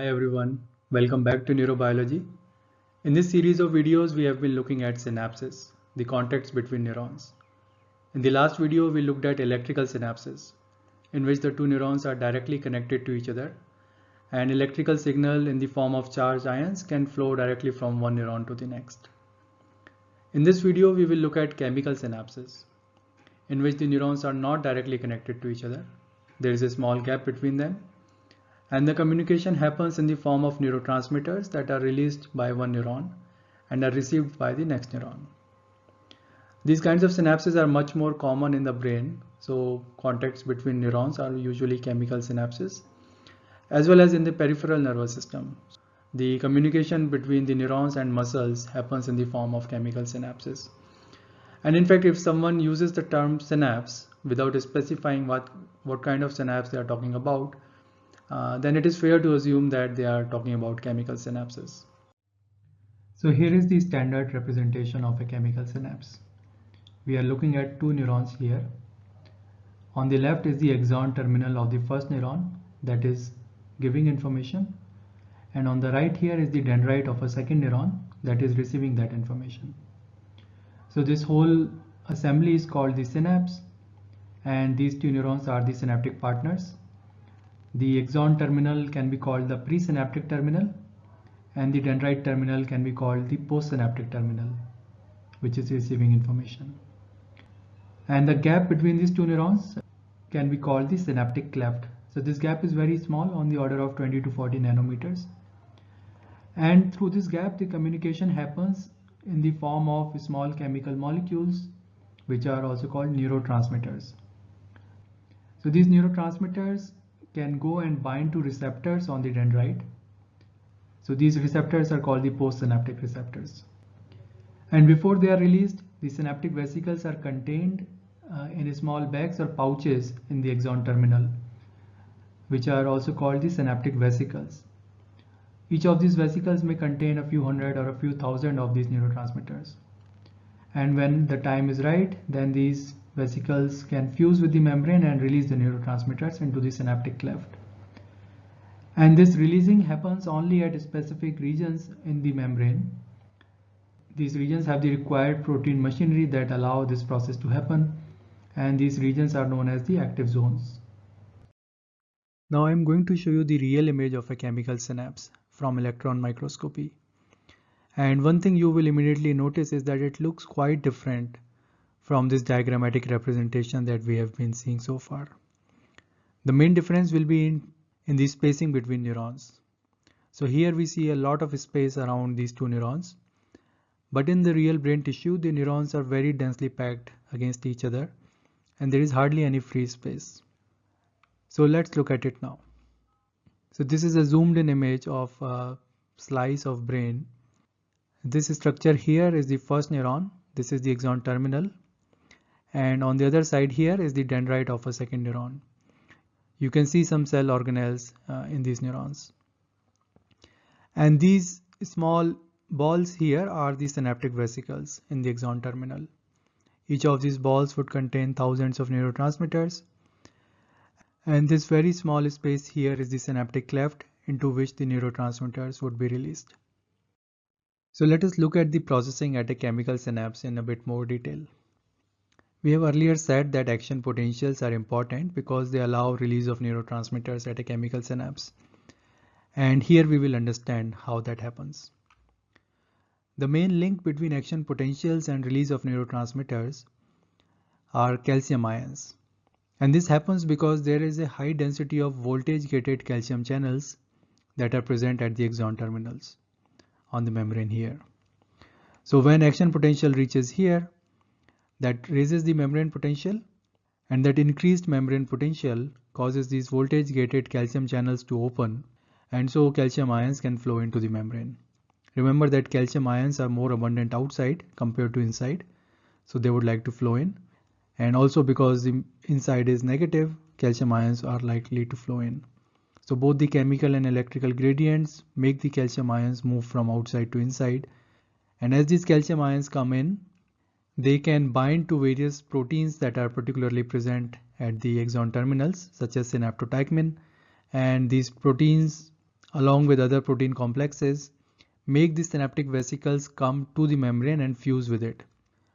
everyone, welcome back to Neurobiology. In this series of videos, we have been looking at synapses, the contacts between neurons. In the last video, we looked at electrical synapses, in which the two neurons are directly connected to each other, and electrical signal in the form of charged ions can flow directly from one neuron to the next. In this video, we will look at chemical synapses, in which the neurons are not directly connected to each other. There is a small gap between them, and the communication happens in the form of neurotransmitters that are released by one neuron and are received by the next neuron. These kinds of synapses are much more common in the brain, so contacts between neurons are usually chemical synapses, as well as in the peripheral nervous system. The communication between the neurons and muscles happens in the form of chemical synapses. And in fact, if someone uses the term synapse without specifying what kind of synapse they are talking about, then it is fair to assume that they are talking about chemical synapses. So here is the standard representation of a chemical synapse. We are looking at two neurons here. On the left is the axon terminal of the first neuron, that is giving information, and on the right here is the dendrite of a second neuron that is receiving that information. So this whole assembly is called the synapse, and these two neurons are the synaptic partners. The axon terminal can be called the presynaptic terminal, and the dendrite terminal can be called the postsynaptic terminal, which is receiving information. And the gap between these two neurons can be called the synaptic cleft. So this gap is very small, on the order of 20 to 40 nanometers. And through this gap, the communication happens in the form of small chemical molecules, which are also called neurotransmitters. So these neurotransmitters can go and bind to receptors on the dendrite. So these receptors are called the postsynaptic receptors. And before they are released, the synaptic vesicles are contained in small bags or pouches in the axon terminal, which are also called the synaptic vesicles. Each of these vesicles may contain a few hundred or a few thousand of these neurotransmitters. And when the time is right, then these vesicles can fuse with the membrane and release the neurotransmitters into the synaptic cleft. And this releasing happens only at specific regions in the membrane. These regions have the required protein machinery that allow this process to happen, and these regions are known as the active zones. Now I am going to show you the real image of a chemical synapse from electron microscopy. And one thing you will immediately notice is that it looks quite different from this diagrammatic representation that we have been seeing so far. The main difference will be in the spacing between neurons. So here we see a lot of space around these two neurons, but in the real brain tissue, the neurons are very densely packed against each other, and there is hardly any free space. So let's look at it now. So this is a zoomed in image of a slice of brain. This structure here is the first neuron. This is the axon terminal. And on the other side here is the dendrite of a second neuron. You can see some cell organelles in these neurons. And these small balls here are the synaptic vesicles in the axon terminal. Each of these balls would contain thousands of neurotransmitters. And this very small space here is the synaptic cleft into which the neurotransmitters would be released. So let us look at the processing at a chemical synapse in a bit more detail. We have earlier said that action potentials are important because they allow release of neurotransmitters at a chemical synapse. And here we will understand how that happens. The main link between action potentials and release of neurotransmitters are calcium ions. And this happens because there is a high density of voltage-gated calcium channels that are present at the axon terminals on the membrane here. So when action potential reaches here, that raises the membrane potential, and that increased membrane potential causes these voltage-gated calcium channels to open, and so calcium ions can flow into the membrane. Remember that calcium ions are more abundant outside compared to inside, so they would like to flow in. And also because the inside is negative, calcium ions are likely to flow in. So both the chemical and electrical gradients make the calcium ions move from outside to inside. And as these calcium ions come in, they can bind to various proteins that are particularly present at the axon terminals, such as synaptotacmin. And these proteins along with other protein complexes, make the synaptic vesicles come to the membrane and fuse with it.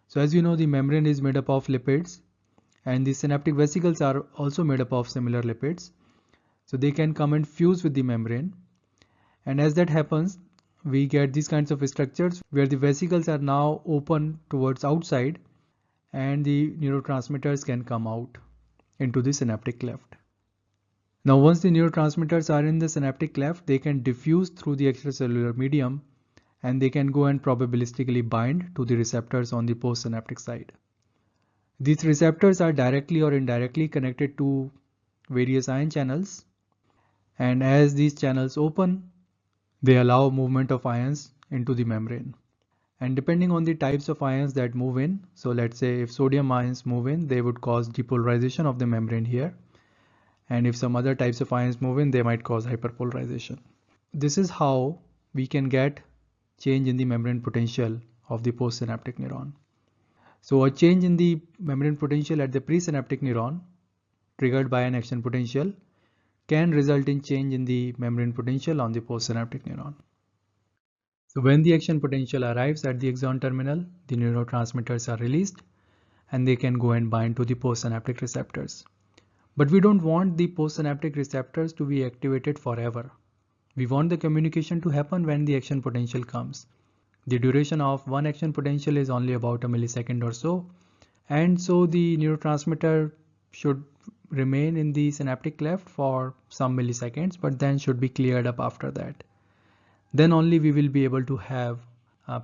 So as you know, the membrane is made up of lipids, and the synaptic vesicles are also made up of similar lipids. So they can come and fuse with the membrane. And as that happens, we get these kinds of structures where the vesicles are now open towards outside and the neurotransmitters can come out into the synaptic cleft. Now once the neurotransmitters are in the synaptic cleft, they can diffuse through the extracellular medium and they can go and probabilistically bind to the receptors on the postsynaptic side. These receptors are directly or indirectly connected to various ion channels, and as these channels open, they allow movement of ions into the membrane. And depending on the types of ions that move in, so let's say if sodium ions move in, they would cause depolarization of the membrane here. And if some other types of ions move in, they might cause hyperpolarization. This is how we can get change in the membrane potential of the postsynaptic neuron. So a change in the membrane potential at the presynaptic neuron triggered by an action potential can result in change in the membrane potential on the postsynaptic neuron. So when the action potential arrives at the axon terminal, the neurotransmitters are released and they can go and bind to the postsynaptic receptors. But we don't want the postsynaptic receptors to be activated forever. We want the communication to happen when the action potential comes. The duration of one action potential is only about a millisecond or so, and so the neurotransmitter should remain in the synaptic cleft for some milliseconds, but then should be cleared up after that. Then only we will be able to have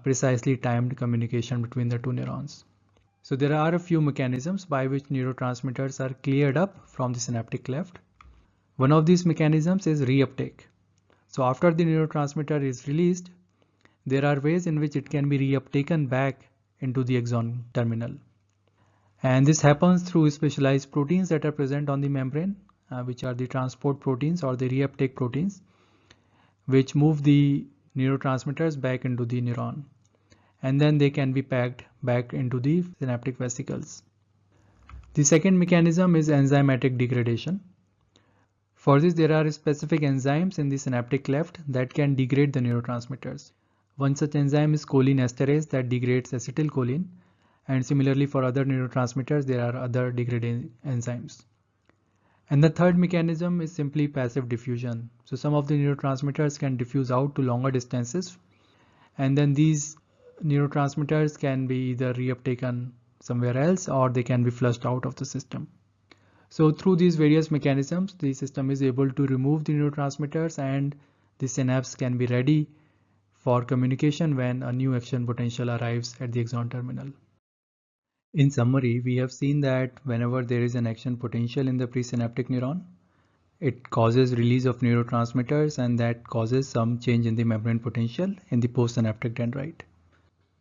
precisely timed communication between the two neurons. So there are a few mechanisms by which neurotransmitters are cleared up from the synaptic cleft. One of these mechanisms is reuptake. So after the neurotransmitter is released, there are ways in which it can be reuptaken back into the axon terminal. And this happens through specialized proteins that are present on the membrane, which are the transport proteins or the reuptake proteins, which move the neurotransmitters back into the neuron. And then they can be packed back into the synaptic vesicles. The second mechanism is enzymatic degradation. For this, there are specific enzymes in the synaptic cleft that can degrade the neurotransmitters. One such enzyme is choline esterase that degrades acetylcholine, and similarly for other neurotransmitters, there are other degrading enzymes. And the third mechanism is simply passive diffusion. So some of the neurotransmitters can diffuse out to longer distances, and then these neurotransmitters can be either reuptaken somewhere else or they can be flushed out of the system. So through these various mechanisms, the system is able to remove the neurotransmitters and the synapse can be ready for communication when a new action potential arrives at the axon terminal. In summary, we have seen that whenever there is an action potential in the presynaptic neuron, it causes release of neurotransmitters and that causes some change in the membrane potential in the postsynaptic dendrite.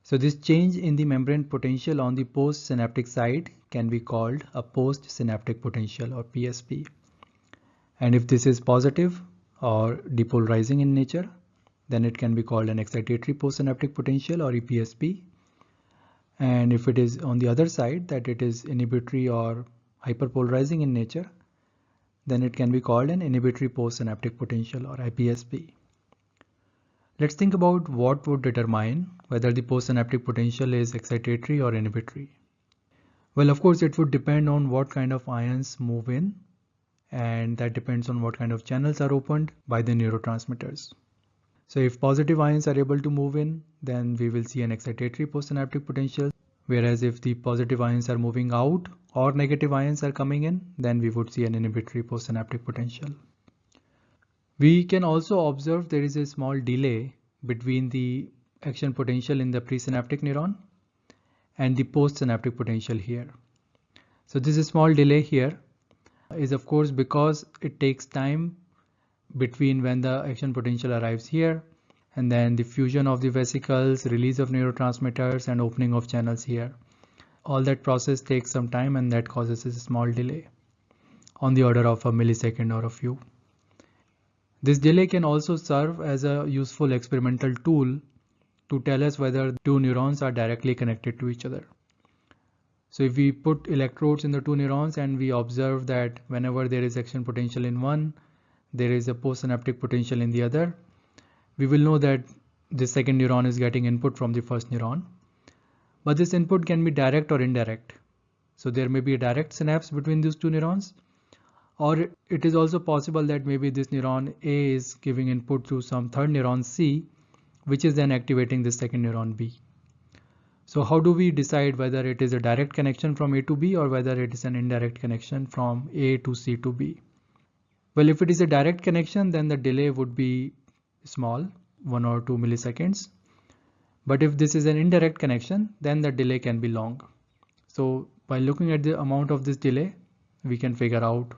So this change in the membrane potential on the postsynaptic side can be called a postsynaptic potential or PSP. And if this is positive or depolarizing in nature, then it can be called an excitatory postsynaptic potential or EPSP. And if it is on the other side, that it is inhibitory or hyperpolarizing in nature, then it can be called an inhibitory postsynaptic potential or IPSP. Let's think about what would determine whether the postsynaptic potential is excitatory or inhibitory. Well, of course, it would depend on what kind of ions move in, and that depends on what kind of channels are opened by the neurotransmitters. So if positive ions are able to move in, then we will see an excitatory postsynaptic potential. Whereas if the positive ions are moving out or negative ions are coming in, then we would see an inhibitory postsynaptic potential. We can also observe there is a small delay between the action potential in the presynaptic neuron and the postsynaptic potential here. So this small delay here is of course because it takes time between when the action potential arrives here and then the fusion of the vesicles, release of neurotransmitters and opening of channels here. All that process takes some time and that causes a small delay on the order of a millisecond or a few. This delay can also serve as a useful experimental tool to tell us whether two neurons are directly connected to each other. So if we put electrodes in the two neurons and we observe that whenever there is action potential in one, there is a postsynaptic potential in the other, we will know that the second neuron is getting input from the first neuron. But this input can be direct or indirect. So there may be a direct synapse between these two neurons, or it is also possible that maybe this neuron A is giving input to some third neuron C, which is then activating the second neuron B. So how do we decide whether it is a direct connection from A to B or whether it is an indirect connection from A to C to B? Well, if it is a direct connection, then the delay would be small, 1 or 2 milliseconds. But if this is an indirect connection, then the delay can be long. So by looking at the amount of this delay, we can figure out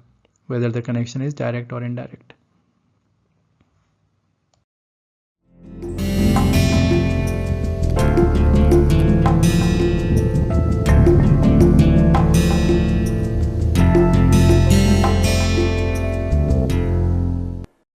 whether the connection is direct or indirect.